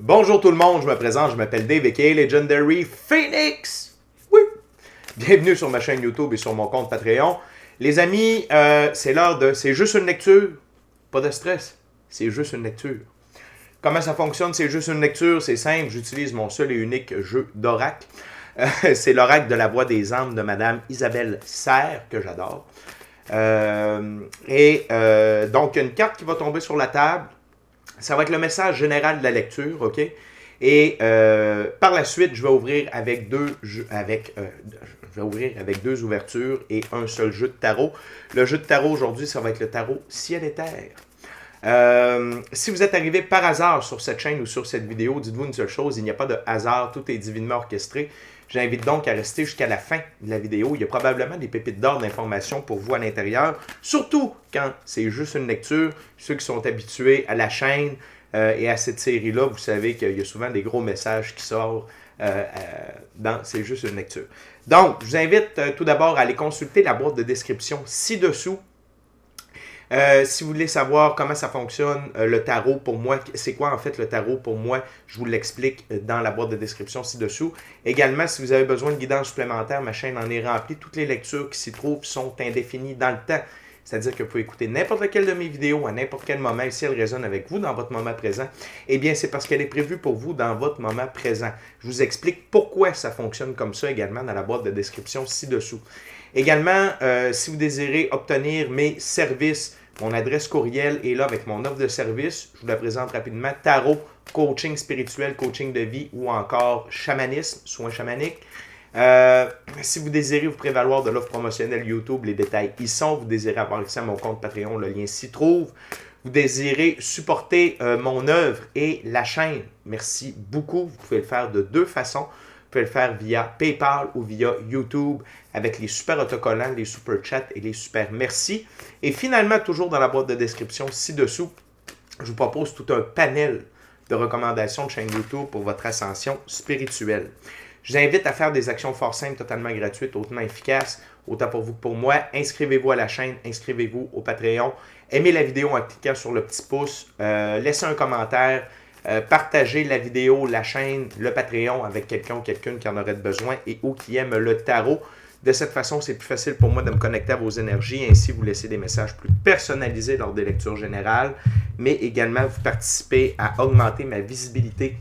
Bonjour tout le monde, je me présente, je m'appelle Dave aka Legendary Phoenix. Oui. Bienvenue sur ma chaîne YouTube et sur mon compte Patreon. Les amis, c'est l'heure de... C'est juste une lecture. Pas de stress. C'est juste une lecture. Comment ça fonctionne? C'est juste une lecture. C'est simple. J'utilise mon seul et unique jeu d'oracle. C'est l'oracle de la voix des âmes de Madame Isabelle Serre, que j'adore. Donc, une carte qui va tomber sur la table. Ça va être le message général de la lecture, OK? Et par la suite, je vais ouvrir avec deux ouvertures et un seul jeu de tarot. Le jeu de tarot aujourd'hui, ça va être le tarot ciel et terre. Si vous êtes arrivé par hasard sur cette chaîne ou sur cette vidéo, dites-vous une seule chose, il n'y a pas de hasard, tout est divinement orchestré. J'invite donc à rester jusqu'à la fin de la vidéo. Il y a probablement des pépites d'or d'informations pour vous à l'intérieur, surtout quand c'est juste une lecture. Ceux qui sont habitués à la chaîne et à cette série-là, vous savez qu'il y a souvent des gros messages qui sortent dans C'est juste une lecture. Donc, je vous invite tout d'abord à aller consulter la boîte de description ci-dessous. Si vous voulez savoir comment ça fonctionne, le tarot pour moi, c'est quoi en fait le tarot pour moi, je vous l'explique dans la boîte de description ci-dessous. Également, si vous avez besoin de guidance supplémentaire, ma chaîne en est remplie. Toutes les lectures qui s'y trouvent sont indéfinies dans le temps. C'est-à-dire que vous pouvez écouter n'importe laquelle de mes vidéos à n'importe quel moment. Et si elle résonne avec vous dans votre moment présent, eh bien, c'est parce qu'elle est prévue pour vous dans votre moment présent. Je vous explique pourquoi ça fonctionne comme ça également dans la boîte de description ci-dessous. Également, si vous désirez obtenir mes services, mon adresse courriel est là avec mon offre de service. Je vous la présente rapidement. Tarot, coaching spirituel, coaching de vie ou encore chamanisme, soins chamaniques. Si vous désirez vous prévaloir de l'offre promotionnelle YouTube, les détails y sont. Vous désirez avoir accès à mon compte Patreon, le lien s'y trouve. Vous désirez supporter mon œuvre et la chaîne, merci beaucoup. Vous pouvez le faire de deux façons. Vous pouvez le faire via PayPal ou via YouTube avec les super autocollants, les super chats et les super merci. Et finalement, toujours dans la boîte de description ci-dessous, je vous propose tout un panel de recommandations de chaîne YouTube pour votre ascension spirituelle. Je vous invite à faire des actions fort simples, totalement gratuites, hautement efficaces, autant pour vous que pour moi. Inscrivez-vous à la chaîne, inscrivez-vous au Patreon. Aimez la vidéo en cliquant sur le petit pouce, laissez un commentaire. Partagez la vidéo, la chaîne, le Patreon avec quelqu'un ou quelqu'une qui en aurait besoin et ou qui aime le tarot. De cette façon, c'est plus facile pour moi de me connecter à vos énergies. Ainsi, vous laissez des messages plus personnalisés lors des lectures générales, mais également vous participez à augmenter ma visibilité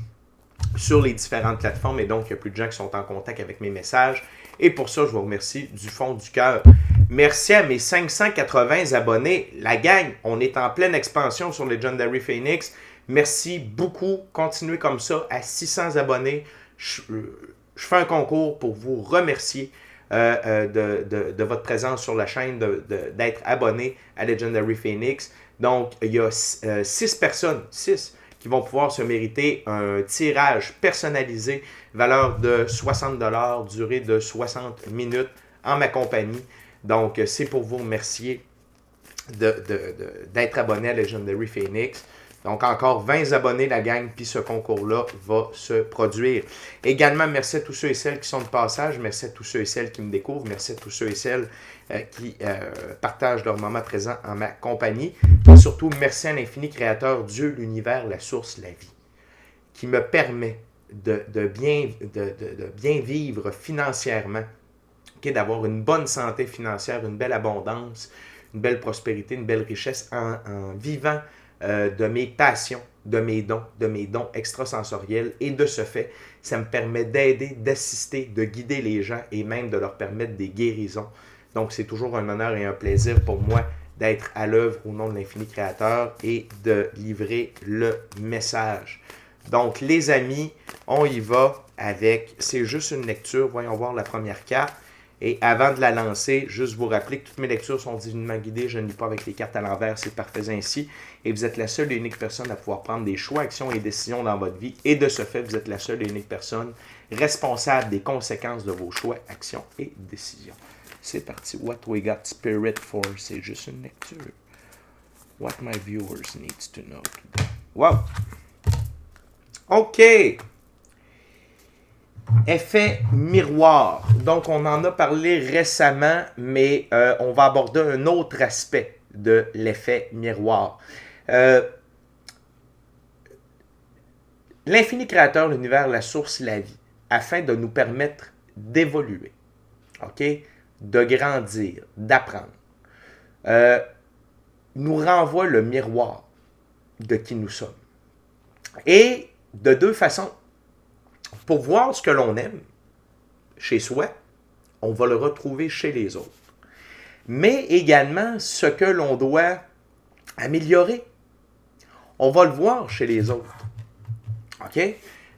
sur les différentes plateformes et donc il y a plus de gens qui sont en contact avec mes messages. Et pour ça, je vous remercie du fond du cœur. Merci à mes 580 abonnés. La gang, on est en pleine expansion sur Legendary Phoenix. Merci beaucoup. Continuez comme ça à 600 abonnés. Je fais un concours pour vous remercier de votre présence sur la chaîne, d'être abonné à Legendary Phoenix. Donc, il y a 6 personnes, 6 qui vont pouvoir se mériter un tirage personnalisé, valeur de 60 $, durée de 60 minutes en ma compagnie. Donc, c'est pour vous remercier d'être abonné à Legendary Phoenix. Donc, encore 20 abonnés, la gang, puis ce concours-là va se produire. Également, merci à tous ceux et celles qui sont de passage. Merci à tous ceux et celles qui me découvrent. Merci à tous ceux et celles qui partagent leur moment présent en ma compagnie. Et surtout, merci à l'infini créateur, Dieu, l'univers, la source, la vie, qui me permet de bien vivre financièrement, okay, d'avoir une bonne santé financière, une belle abondance, une belle prospérité, une belle richesse en vivant de mes passions, de mes dons extrasensoriels. Et de ce fait, ça me permet d'aider, d'assister, de guider les gens et même de leur permettre des guérisons. Donc, c'est toujours un honneur et un plaisir pour moi d'être à l'œuvre au nom de l'infini créateur et de livrer le message. Donc, les amis, on y va avec, c'est juste une lecture. Voyons voir la première carte. Et avant de la lancer, juste vous rappeler que toutes mes lectures sont divinement guidées. Je ne lis pas avec les cartes à l'envers, c'est parfait ainsi. Et vous êtes la seule et unique personne à pouvoir prendre des choix, actions et décisions dans votre vie. Et de ce fait, vous êtes la seule et unique personne responsable des conséquences de vos choix, actions et décisions. C'est parti. What we got spirit for? C'est juste une lecture. What my viewers need to know today. Wow! OK! Effet miroir. Donc, on en a parlé récemment, mais on va aborder un autre aspect de l'effet miroir. L'infini créateur, l'univers, la source, la vie, afin de nous permettre d'évoluer, OK? De grandir, d'apprendre, nous renvoie le miroir de qui nous sommes. Et de deux façons. Pour voir ce que l'on aime chez soi, on va le retrouver chez les autres. Mais également ce que l'on doit améliorer, on va le voir chez les autres. OK?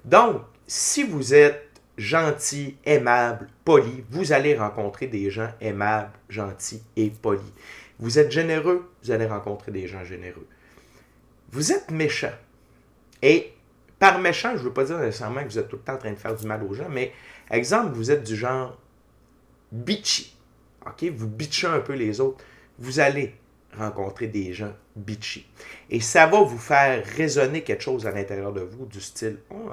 Donc, si vous êtes gentil, aimable, poli, vous allez rencontrer des gens aimables, gentils et polis. Vous êtes généreux, vous allez rencontrer des gens généreux. Vous êtes méchant. Et par méchant, je ne veux pas dire nécessairement que vous êtes tout le temps en train de faire du mal aux gens, mais exemple, vous êtes du genre bitchy. OK? Vous bitchez un peu les autres. Vous allez rencontrer des gens bitchy. Et ça va vous faire résonner quelque chose à l'intérieur de vous du style « Oh,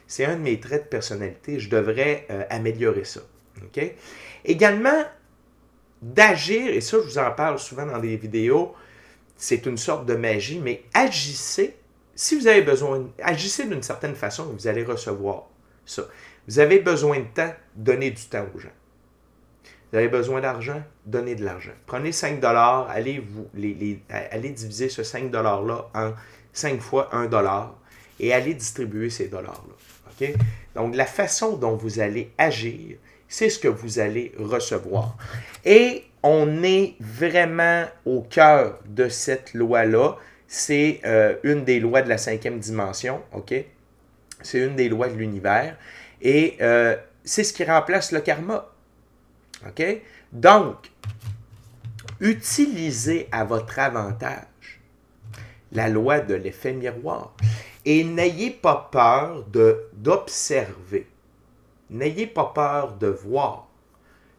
c'est un de mes traits de personnalité, je devrais améliorer ça. » OK? Également, d'agir, et ça je vous en parle souvent dans des vidéos, c'est une sorte de magie, mais agissez, si vous avez besoin, agissez d'une certaine façon, vous allez recevoir ça. Vous avez besoin de temps, donnez du temps aux gens. Vous avez besoin d'argent, donnez de l'argent. Prenez 5 $, allez diviser ce 5 $-là en 5 fois 1 $ et allez distribuer ces dollars-là. Okay? Donc, la façon dont vous allez agir, c'est ce que vous allez recevoir. Et on est vraiment au cœur de cette loi-là. C'est une des lois de la 5e dimension. OK? C'est une des lois de l'univers. Et c'est ce qui remplace le karma. OK? Donc, utilisez à votre avantage la loi de l'effet miroir et n'ayez pas peur d'observer. N'ayez pas peur de voir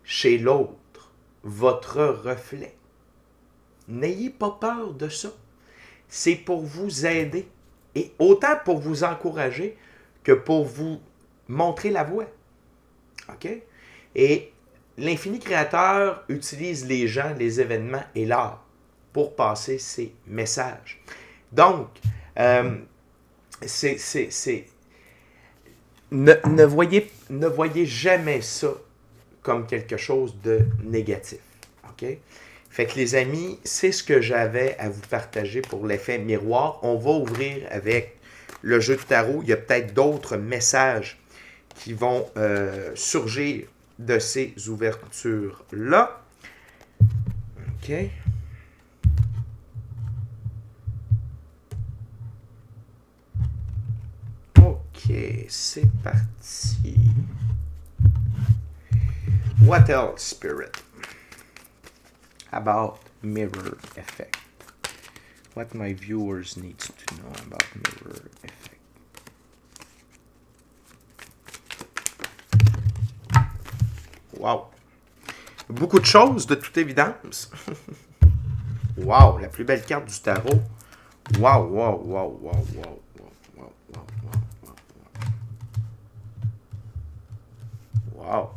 chez l'autre votre reflet. N'ayez pas peur de ça. C'est pour vous aider et autant pour vous encourager que pour vous montrer la voie. OK? Et l'infini créateur utilise les gens, les événements et l'art pour passer ses messages. Donc, ne voyez jamais ça comme quelque chose de négatif. OK? Fait que les amis, c'est ce que j'avais à vous partager pour l'effet miroir. On va ouvrir avec le jeu de tarot. Il y a peut-être d'autres messages qui vont surgir de ces ouvertures-là. OK. OK, c'est parti. What else, Spirit? About mirror effect. What my viewers need to know about mirror effect. Wow! Beaucoup de choses, de toute évidence. Wow! La plus belle carte du tarot. Wow, wow, wow, wow, wow, wow, wow, wow, wow, wow. Wow!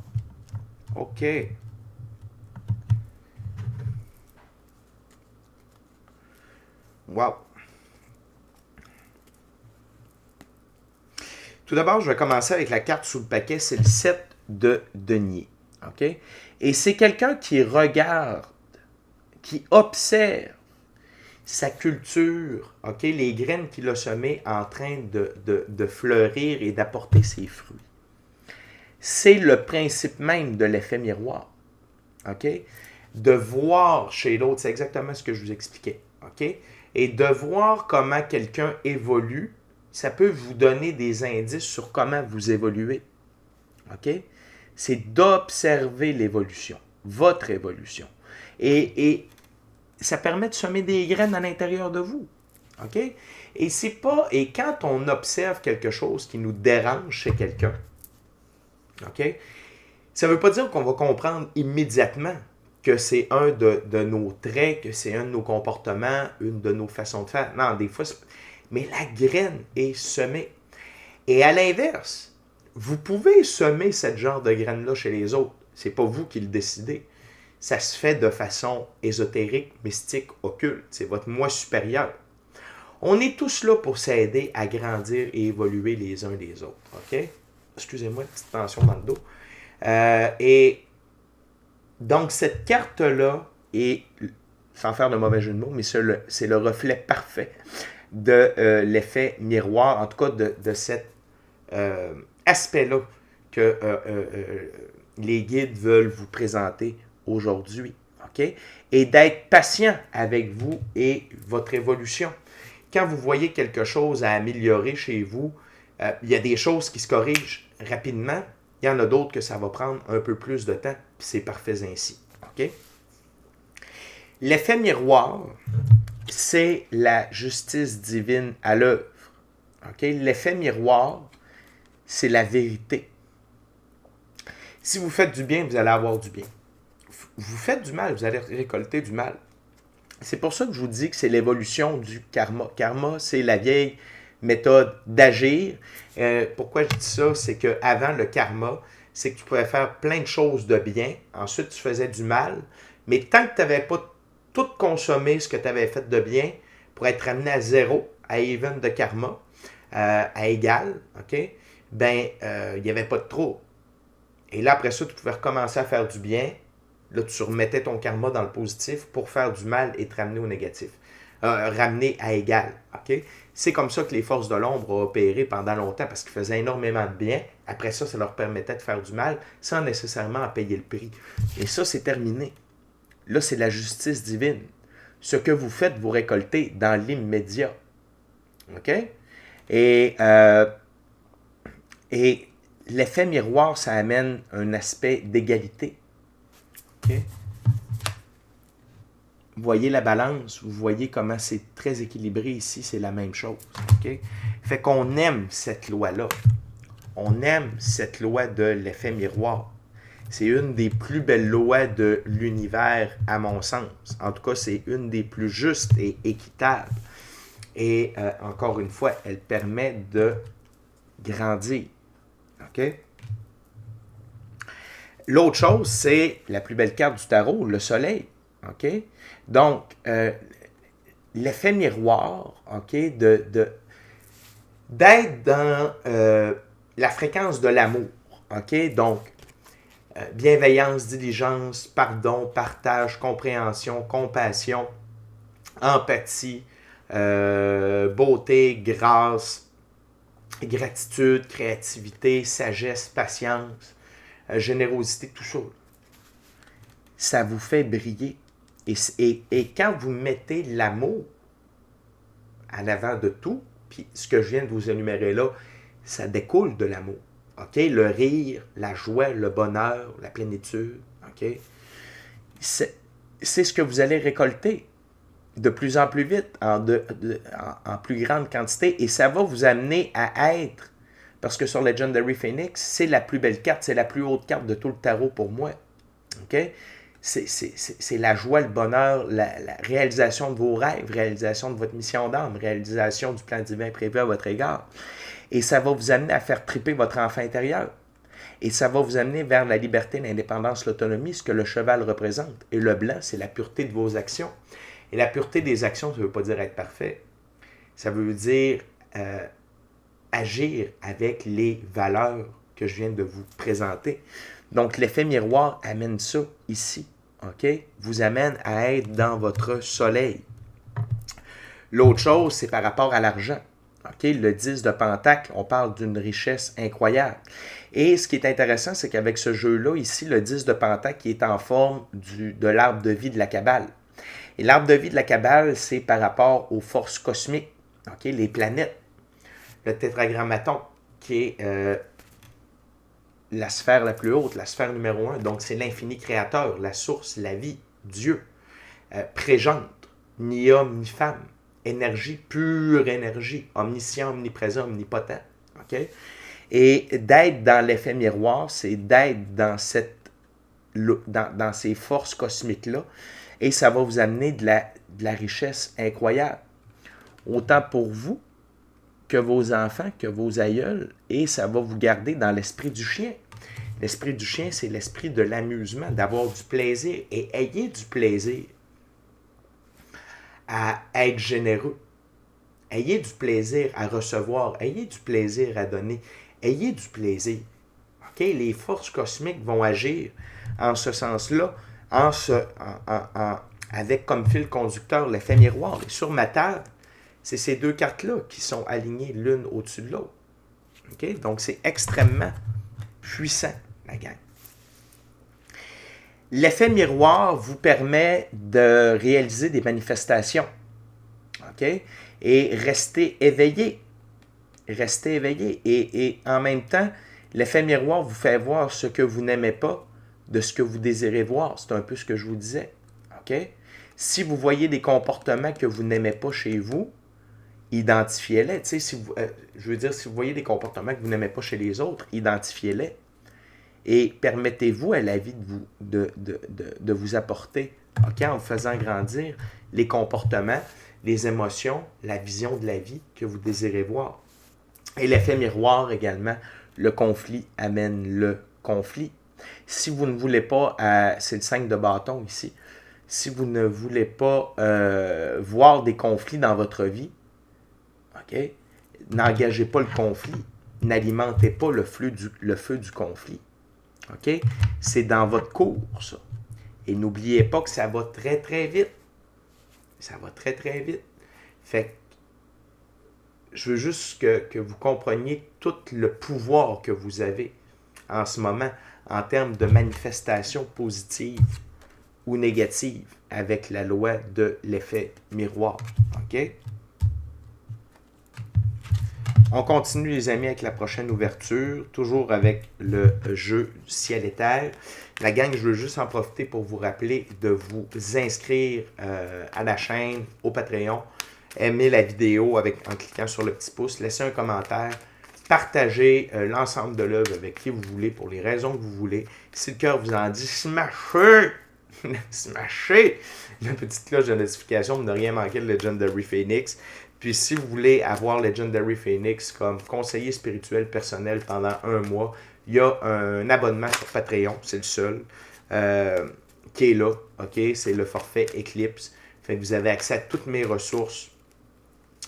OK. Wow! Tout d'abord, je vais commencer avec la carte sous le paquet. C'est le 7 de denier. OK? Et c'est quelqu'un qui regarde, qui observe sa culture, OK? Les graines qu'il a semées en train de fleurir et d'apporter ses fruits. C'est le principe même de l'effet miroir. OK? De voir chez l'autre, c'est exactement ce que je vous expliquais. OK? Et de voir comment quelqu'un évolue, ça peut vous donner des indices sur comment vous évoluez. OK? C'est d'observer l'évolution, votre évolution. Et ça permet de semer des graines à l'intérieur de vous. OK? Et quand on observe quelque chose qui nous dérange chez quelqu'un, OK? Ça ne veut pas dire qu'on va comprendre immédiatement que c'est un de nos traits, que c'est un de nos comportements, une de nos façons de faire. Non, des fois, mais la graine est semée. Et à l'inverse, vous pouvez semer ce genre de graine-là chez les autres. Ce n'est pas vous qui le décidez. Ça se fait de façon ésotérique, mystique, occulte. C'est votre moi supérieur. On est tous là pour s'aider à grandir et évoluer les uns les autres. OK? Excusez-moi, petite tension dans le dos. Et donc, cette carte-là est, sans faire de mauvais jeu de mots, mais c'est le reflet parfait de l'effet miroir, en tout cas de cet aspect-là que les guides veulent vous présenter aujourd'hui. Okay? Et d'être patient avec vous et votre évolution. Quand vous voyez quelque chose à améliorer chez vous, il y a des choses qui se corrigent rapidement. Il y en a d'autres que ça va prendre un peu plus de temps, puis c'est parfait ainsi. Okay? L'effet miroir, c'est la justice divine à l'œuvre. Okay? L'effet miroir, c'est la vérité. Si vous faites du bien, vous allez avoir du bien. Vous faites du mal, vous allez récolter du mal. C'est pour ça que je vous dis que c'est l'évolution du karma. Karma, c'est la vieille méthode d'agir. Pourquoi je dis ça? C'est qu'avant le karma, c'est que tu pouvais faire plein de choses de bien. Ensuite, tu faisais du mal. Mais tant que tu n'avais pas tout consommé ce que tu avais fait de bien pour être ramené à zéro, à even de karma, à égal, OK? Ben, il n'y avait pas de trop. Et là, après ça, tu pouvais recommencer à faire du bien. Là, tu remettais ton karma dans le positif pour faire du mal et te ramener au négatif. Ramener à égal. Okay? C'est comme ça que les forces de l'ombre ont opéré pendant longtemps parce qu'ils faisaient énormément de bien. Après ça, ça leur permettait de faire du mal sans nécessairement en payer le prix. Et ça, c'est terminé. Là, c'est la justice divine. Ce que vous faites, vous récoltez dans l'immédiat. OK? Et l'effet miroir, ça amène un aspect d'égalité. OK? Vous voyez la balance, vous voyez comment c'est très équilibré ici, c'est la même chose. OK? Fait qu'on aime cette loi-là. On aime cette loi de l'effet miroir. C'est une des plus belles lois de l'univers, à mon sens. En tout cas, c'est une des plus justes et équitables. Et encore une fois, elle permet de grandir. OK? L'autre chose, c'est la plus belle carte du tarot, le soleil. OK? Donc, l'effet miroir, OK, d'être dans la fréquence de l'amour. OK? Donc, bienveillance, diligence, pardon, partage, compréhension, compassion, empathie, beauté, grâce, gratitude, créativité, sagesse, patience, générosité, tout ça. Ça vous fait briller. Et quand vous mettez l'amour à l'avant de tout, puis ce que je viens de vous énumérer là, ça découle de l'amour. OK? Le rire, la joie, le bonheur, la plénitude. OK? C'est ce que vous allez récolter de plus en plus vite, en plus grande quantité, et ça va vous amener à être, parce que sur Legendary Phoenix, c'est la plus belle carte, c'est la plus haute carte de tout le tarot pour moi. OK? C'est la joie, le bonheur, la réalisation de vos rêves, réalisation de votre mission d'âme, réalisation du plan divin prévu à votre égard. Et ça va vous amener à faire triper votre enfant intérieur. Et ça va vous amener vers la liberté, l'indépendance, l'autonomie, ce que le cheval représente. Et le blanc, c'est la pureté de vos actions. Et la pureté des actions, ça ne veut pas dire être parfait. Ça veut dire agir avec les valeurs que je viens de vous présenter. Donc, l'effet miroir amène ça ici. OK? Vous amène à être dans votre soleil. L'autre chose, c'est par rapport à l'argent. OK? Le 10 de Pentacle, on parle d'une richesse incroyable. Et ce qui est intéressant, c'est qu'avec ce jeu-là, ici, le 10 de Pentacle qui est en forme de l'arbre de vie de la Kabbale. Et l'arbre de vie de la Kabbale, c'est par rapport aux forces cosmiques, OK? Les planètes. Le tétragrammaton, qui est la sphère la plus haute, la sphère numéro 1. Donc, c'est l'infini créateur, la source, la vie, Dieu. Prégente, ni homme, ni femme. Énergie, pure énergie. Omniscient, omniprésent, omnipotent. OK? Et d'être dans l'effet miroir, c'est d'être dans ces forces cosmiques-là. Et ça va vous amener de la richesse incroyable. Autant pour vous que vos enfants, que vos aïeuls. Et ça va vous garder dans l'esprit du chien. L'esprit du chien, c'est l'esprit de l'amusement, d'avoir du plaisir. Et ayez du plaisir à être généreux. Ayez du plaisir à recevoir. Ayez du plaisir à donner. Ayez du plaisir. OK? Les forces cosmiques vont agir en ce sens-là, avec comme fil conducteur l'effet miroir. Et sur ma table, c'est ces deux cartes-là qui sont alignées l'une au-dessus de l'autre. OK? Donc, c'est extrêmement puissant, la gang. L'effet miroir vous permet de réaliser des manifestations. OK? Et rester éveillé. Restez éveillé. Et en même temps, l'effet miroir vous fait voir ce que vous n'aimez pas de ce que vous désirez voir. C'est un peu ce que je vous disais. OK? Si vous voyez des comportements que vous n'aimez pas chez vous, identifiez-les. Tu sais, je veux dire, si vous voyez des comportements que vous n'aimez pas chez les autres, identifiez-les. Et permettez-vous à la vie de vous apporter, okay, en vous faisant grandir, les comportements, les émotions, la vision de la vie que vous désirez voir. Et l'effet miroir également, le conflit amène le conflit. Si vous ne voulez pas, c'est le 5 de bâton ici, si vous ne voulez pas voir des conflits dans votre vie, ok, n'engagez pas le conflit, n'alimentez pas le feu du conflit. Ok, c'est dans votre cours, ça. Et n'oubliez pas que ça va très, très vite. Ça va très, très vite. Fait que je veux juste que vous compreniez tout le pouvoir que vous avez en ce moment en termes de manifestation positive ou négative avec la loi de l'effet miroir. OK? On continue, les amis, avec la prochaine ouverture, toujours avec le jeu ciel et terre. La gang, je veux juste en profiter pour vous rappeler de vous inscrire à la chaîne, au Patreon. Aimez la vidéo en cliquant sur le petit pouce. Laissez un commentaire. Partagez l'ensemble de l'œuvre avec qui vous voulez, pour les raisons que vous voulez. Si le cœur vous en dit, smashez! Smashez! La petite cloche de notification pour ne rien manquer de Legendary Phoenix. Puis si vous voulez avoir Legendary Phoenix comme conseiller spirituel personnel pendant 1 mois, il y a un abonnement sur Patreon, c'est le seul, qui est là, ok? C'est le forfait Eclipse. Fait que vous avez accès à toutes mes ressources.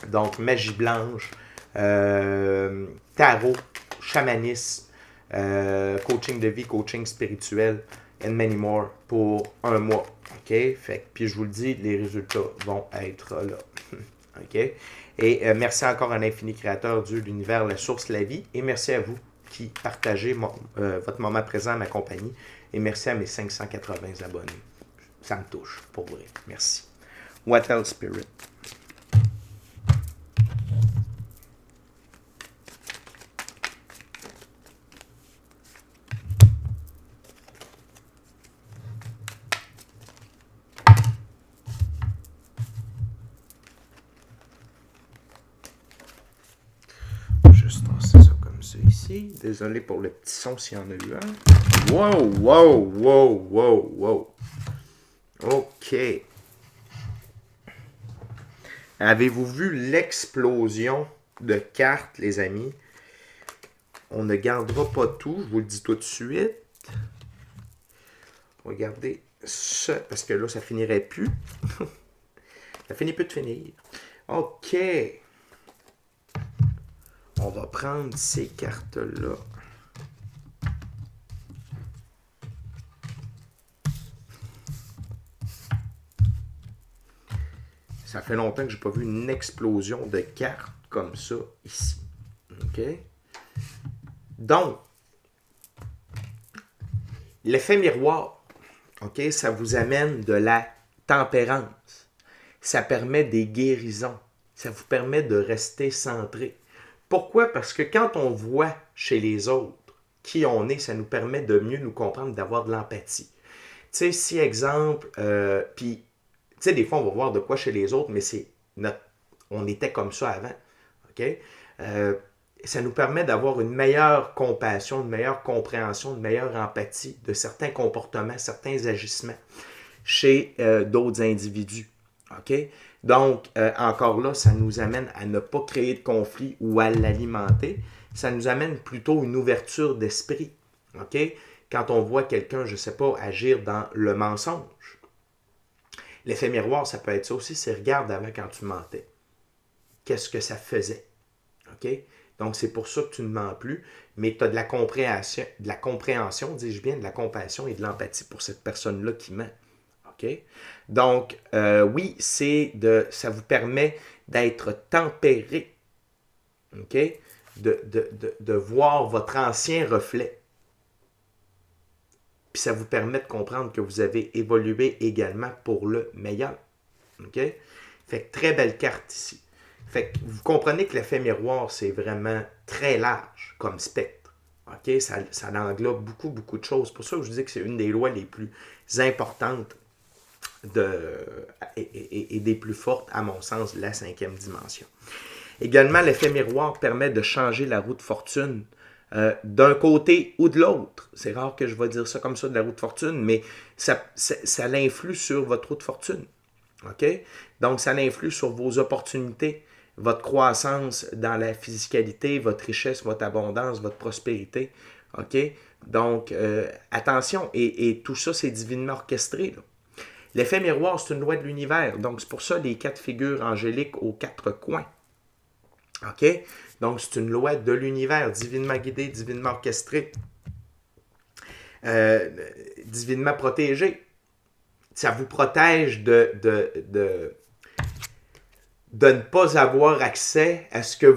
Donc, magie blanche, tarot, chamanisme, coaching de vie, coaching spirituel, and many more pour 1 mois. OK? Fait que, puis je vous le dis, les résultats vont être là. OK? Et merci encore à l'infini créateur, Dieu, l'univers, la source, la vie. Et merci à vous qui partagez votre moment présent à ma compagnie. Et merci à mes 580 abonnés. Ça me touche, pour vrai. Merci. What else, Spirit? Ici. Désolé pour le petit son s'il y en a eu un. Wow, wow, wow, wow, wow. OK. Avez-vous vu l'explosion de cartes, les amis? On ne gardera pas tout, je vous le dis tout de suite. Regardez ça, parce que là, ça finirait plus. Ça finit plus de finir. OK. On va prendre ces cartes-là. Ça fait longtemps que je n'ai pas vu une explosion de cartes comme ça ici. OK? Donc, l'effet miroir, OK, ça vous amène de la tempérance. Ça permet des guérisons. Ça vous permet de rester centré. Pourquoi? Parce que quand on voit chez les autres qui on est, ça nous permet de mieux nous comprendre, d'avoir de l'empathie. Tu sais, si exemple, puis, tu sais, des fois, on va voir de quoi chez les autres, mais c'est on était comme ça avant. OK? Ça nous permet d'avoir une meilleure compassion, une meilleure compréhension, une meilleure empathie de certains comportements, certains agissements chez d'autres individus. OK? Donc, encore là, ça nous amène à ne pas créer de conflit ou à l'alimenter. Ça nous amène plutôt une ouverture d'esprit. OK? Quand on voit quelqu'un, je ne sais pas, agir dans le mensonge. L'effet miroir, ça peut être ça aussi, c'est regarde avant quand tu mentais. qu'est-ce que ça faisait. OK? Donc, c'est pour ça que tu ne mens plus, mais tu as de la compréhension, dis-je bien, de la compassion et de l'empathie pour cette personne-là qui ment. OK? Donc, oui, ça vous permet d'être tempéré. OK? De voir votre ancien reflet. Puis ça vous permet de comprendre que vous avez évolué également pour le meilleur. OK? Fait que très belle carte ici. Fait que vous comprenez que l'effet miroir, c'est vraiment très large comme spectre. OK? Ça englobe beaucoup, beaucoup de choses. C'est pour ça que je vous dis que c'est une des lois les plus importantes et des plus fortes, à mon sens, la 5e dimension. Également, l'effet miroir permet de changer la roue de fortune d'un côté ou de l'autre. C'est rare que je vais dire ça comme ça, de la roue de fortune, mais ça l'influe sur votre roue de fortune. OK? Donc, ça l'influe sur vos opportunités, votre croissance dans la physicalité, votre richesse, votre abondance, votre prospérité. OK? Donc, attention, et tout ça, c'est divinement orchestré, là. L'effet miroir, c'est une loi de l'univers. Donc, c'est pour ça les 4 figures angéliques aux 4 coins. OK? Donc, c'est une loi de l'univers, divinement guidé, divinement orchestré, divinement protégé. Ça vous protège de ne pas avoir accès à ce que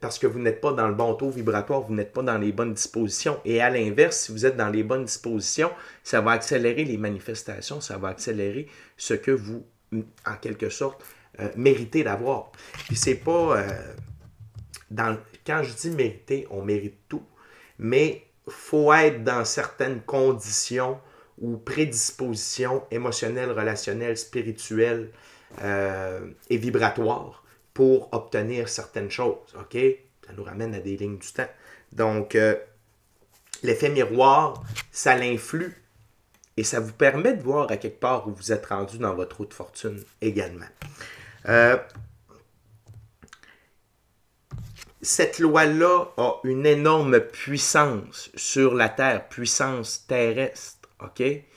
parce que vous n'êtes pas dans le bon taux vibratoire, vous n'êtes pas dans les bonnes dispositions. Et à l'inverse, si vous êtes dans les bonnes dispositions, ça va accélérer les manifestations, ça va accélérer ce que vous, en quelque sorte, méritez d'avoir. Puis c'est pas... quand je dis mériter, on mérite tout, mais il faut être dans certaines conditions ou prédispositions émotionnelles, relationnelles, spirituelles et vibratoires pour obtenir certaines choses. OK? Ça nous ramène à des lignes du temps. Donc, l'effet miroir, ça l'influe et ça vous permet de voir à quelque part où vous êtes rendu dans votre roue de fortune également. Cette loi-là a une énorme puissance sur la Terre, puissance terrestre. OK? Et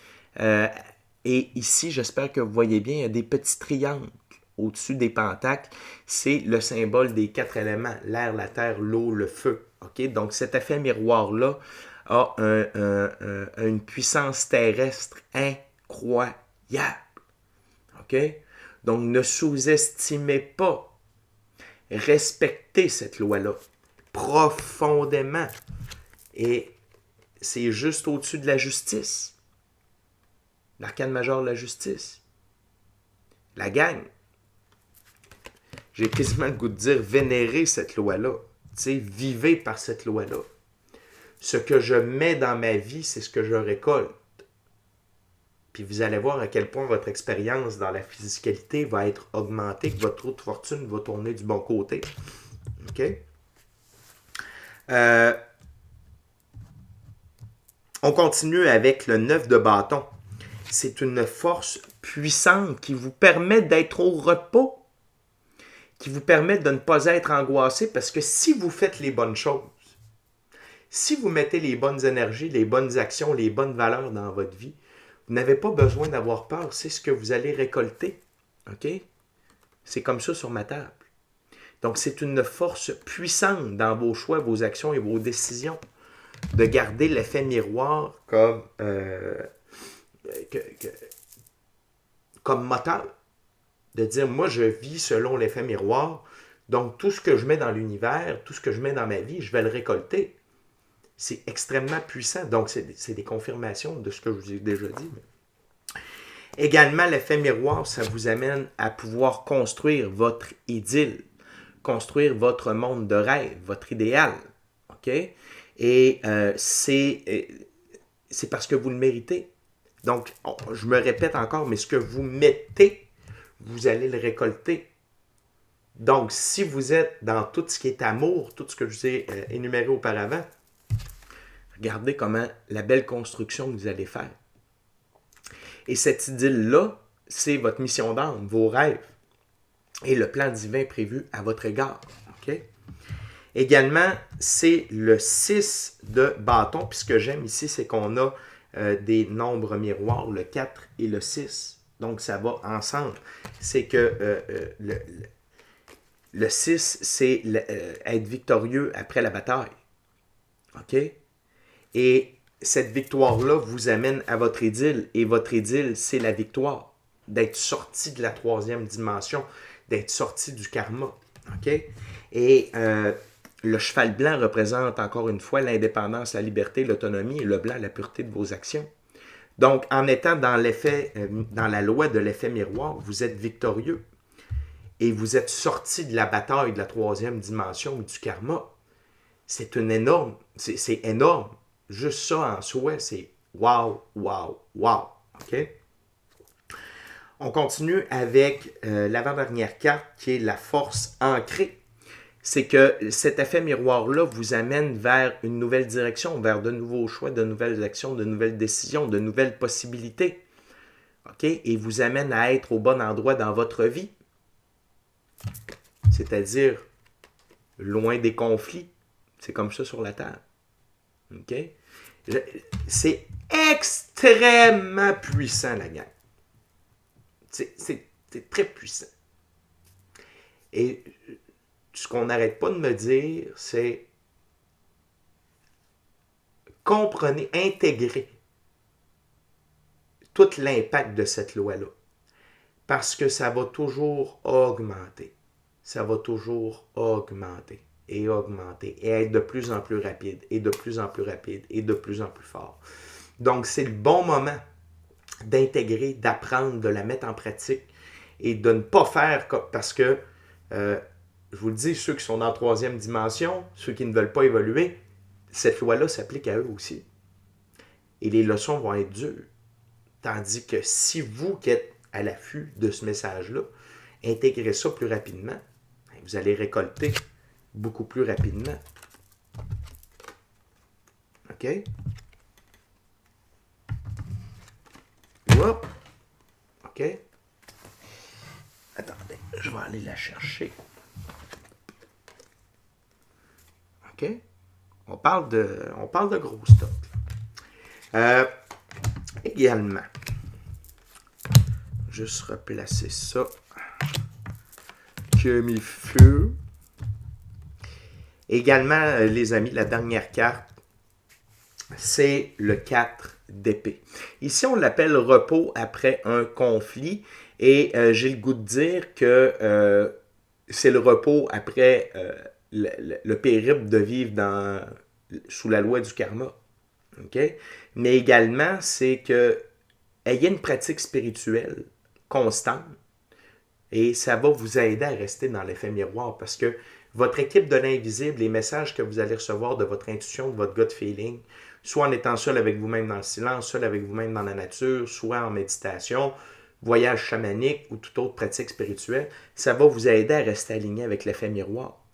ici, j'espère que vous voyez bien, il y a des petits triangles au-dessus des pentacles. C'est le symbole des 4 éléments, l'air, la terre, l'eau, le feu. OK? Donc, cet effet miroir-là a une puissance terrestre incroyable. OK? Donc, ne sous-estimez pas. Respectez cette loi-là profondément. Et c'est juste au-dessus de la justice. L'arcane majeur de la justice. La gang. J'ai quasiment le goût de dire vénérez cette loi-là. Tu sais, vivez par cette loi-là. Ce que je mets dans ma vie, c'est ce que je récolte. Puis vous allez voir à quel point votre expérience dans la physicalité va être augmentée, que votre roue de fortune va tourner du bon côté. OK? On continue avec le 9 de bâton. C'est une force puissante qui vous permet d'être au repos, qui vous permet de ne pas être angoissé, parce que si vous faites les bonnes choses, si vous mettez les bonnes énergies, les bonnes actions, les bonnes valeurs dans votre vie, vous n'avez pas besoin d'avoir peur, c'est ce que vous allez récolter. OK? C'est comme ça sur ma table. Donc, c'est une force puissante dans vos choix, vos actions et vos décisions de garder l'effet miroir comme moteur. De dire, moi, je vis selon l'effet miroir. Donc, tout ce que je mets dans l'univers, tout ce que je mets dans ma vie, je vais le récolter. C'est extrêmement puissant. Donc, c'est des confirmations de ce que je vous ai déjà dit. Également, l'effet miroir, ça vous amène à pouvoir construire votre idylle, construire votre monde de rêve, votre idéal. OK? Et c'est parce que vous le méritez. Donc, je me répète encore, mais ce que vous mettez, vous allez le récolter. Donc, si vous êtes dans tout ce qui est amour, tout ce que je vous ai énuméré auparavant, regardez comment la belle construction que vous allez faire. Et cette idylle-là, c'est votre mission d'âme, vos rêves et le plan divin prévu à votre égard. Okay? Également, c'est le 6 de bâton. Puis ce que j'aime ici, c'est qu'on a des nombres miroirs, le 4 et le 6. Donc, ça va ensemble. C'est que Le 6, c'est être victorieux après la bataille. OK? Et cette victoire-là vous amène à votre idylle. Et votre idylle, c'est la victoire. D'être sorti de la troisième dimension, d'être sorti du karma. OK? Et le cheval blanc représente encore une fois l'indépendance, la liberté, l'autonomie, et le blanc, la pureté de vos actions. Donc, en étant dans l'effet, dans la loi de l'effet miroir, vous êtes victorieux. Et vous êtes sorti de la bataille de la troisième dimension ou du karma. C'est une énorme, c'est énorme. Juste ça en soi, c'est wow, wow, wow. OK? On continue avec l'avant-dernière carte qui est la force ancrée. C'est que cet effet miroir-là vous amène vers une nouvelle direction, vers de nouveaux choix, de nouvelles actions, de nouvelles décisions, de nouvelles possibilités. OK? Et vous amène à être au bon endroit dans votre vie. C'est-à-dire loin des conflits. C'est comme ça sur la Terre. OK? C'est extrêmement puissant, la gang. C'est très puissant. Et ce qu'on n'arrête pas de me dire, c'est comprenez, intégrez tout l'impact de cette loi-là. Parce que ça va toujours augmenter. Ça va toujours augmenter et augmenter et être de plus en plus rapide et de plus en plus rapide et de plus en plus fort. Donc, c'est le bon moment d'intégrer, d'apprendre, de la mettre en pratique et de ne pas faire parce que, je vous le dis, ceux qui sont dans la troisième dimension, ceux qui ne veulent pas évoluer, cette loi-là s'applique à eux aussi. Et les leçons vont être dures. Tandis que si vous qui êtes à l'affût de ce message-là, intégrez ça plus rapidement, vous allez récolter beaucoup plus rapidement. OK? Hop! OK? Attendez, je vais aller la chercher. OK? On parle de gros stock. Également, juste replacer ça comme il faut. Également, les amis, la dernière carte, c'est le 4 d'épée. Ici, on l'appelle repos après un conflit. Et j'ai le goût de dire que c'est le repos après le périple de vivre sous la loi du karma. Okay? Mais également, c'est que ayez une pratique spirituelle constante et ça va vous aider à rester dans l'effet miroir parce que votre équipe de l'invisible, les messages que vous allez recevoir de votre intuition, de votre gut feeling, soit en étant seul avec vous-même dans le silence, seul avec vous-même dans la nature, soit en méditation, voyage chamanique ou toute autre pratique spirituelle, ça va vous aider à rester aligné avec l'effet miroir.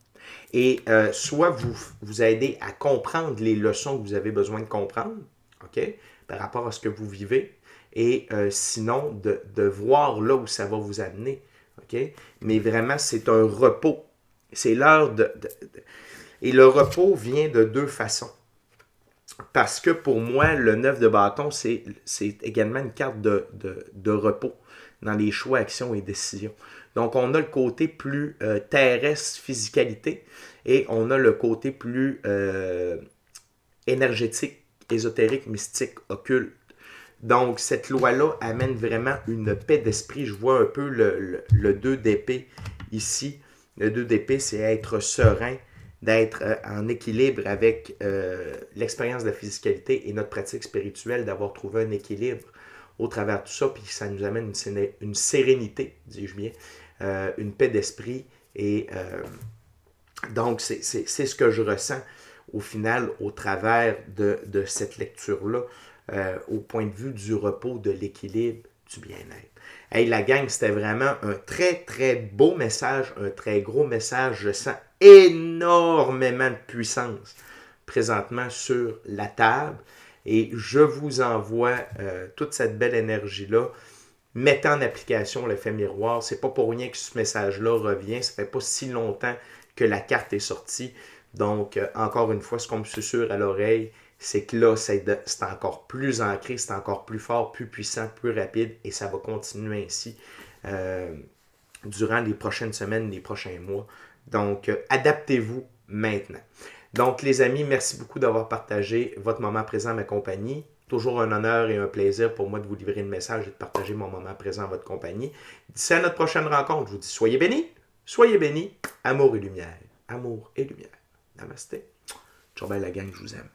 Et soit vous aider à comprendre les leçons que vous avez besoin de comprendre, OK, par rapport à ce que vous vivez, et sinon de voir là où ça va vous amener. OK? Mais vraiment, c'est un repos. C'est l'heure Et le repos vient de deux façons. Parce que pour moi, le 9 de bâton, c'est également une carte de repos dans les choix, actions et décisions. Donc, on a le côté plus terrestre, physicalité, et on a le côté plus énergétique, ésotérique, mystique, occulte. Donc, cette loi-là amène vraiment une paix d'esprit. Je vois un peu le 2 d'épée ici. Le 2 d'épée, c'est être serein, d'être en équilibre avec l'expérience de la physicalité et notre pratique spirituelle, d'avoir trouvé un équilibre au travers de tout ça, puis ça nous amène une sérénité, dis-je bien, une paix d'esprit. Et donc, c'est ce que je ressens au final au travers de cette lecture-là, au point de vue du repos, de l'équilibre, du bien-être. Hey, la gang, c'était vraiment un très, très beau message, un très gros message. Je sens énormément de puissance présentement sur la table et je vous envoie toute cette belle énergie-là. Mettez en application l'effet miroir. C'est pas pour rien que ce message-là revient. Ça fait pas si longtemps que la carte est sortie. Donc, encore une fois, ce qu'on me susurre à l'oreille, c'est que là, c'est encore plus ancré, c'est encore plus fort, plus puissant, plus rapide, et ça va continuer ainsi durant les prochaines semaines, les prochains mois. Donc, adaptez-vous maintenant. Donc, les amis, merci beaucoup d'avoir partagé votre moment présent à ma compagnie. Toujours un honneur et un plaisir pour moi de vous livrer le message et de partager mon moment présent à votre compagnie. D'ici à notre prochaine rencontre, je vous dis soyez bénis, amour et lumière. Amour et lumière. Namasté. Ciao, belle la gang, je vous aime.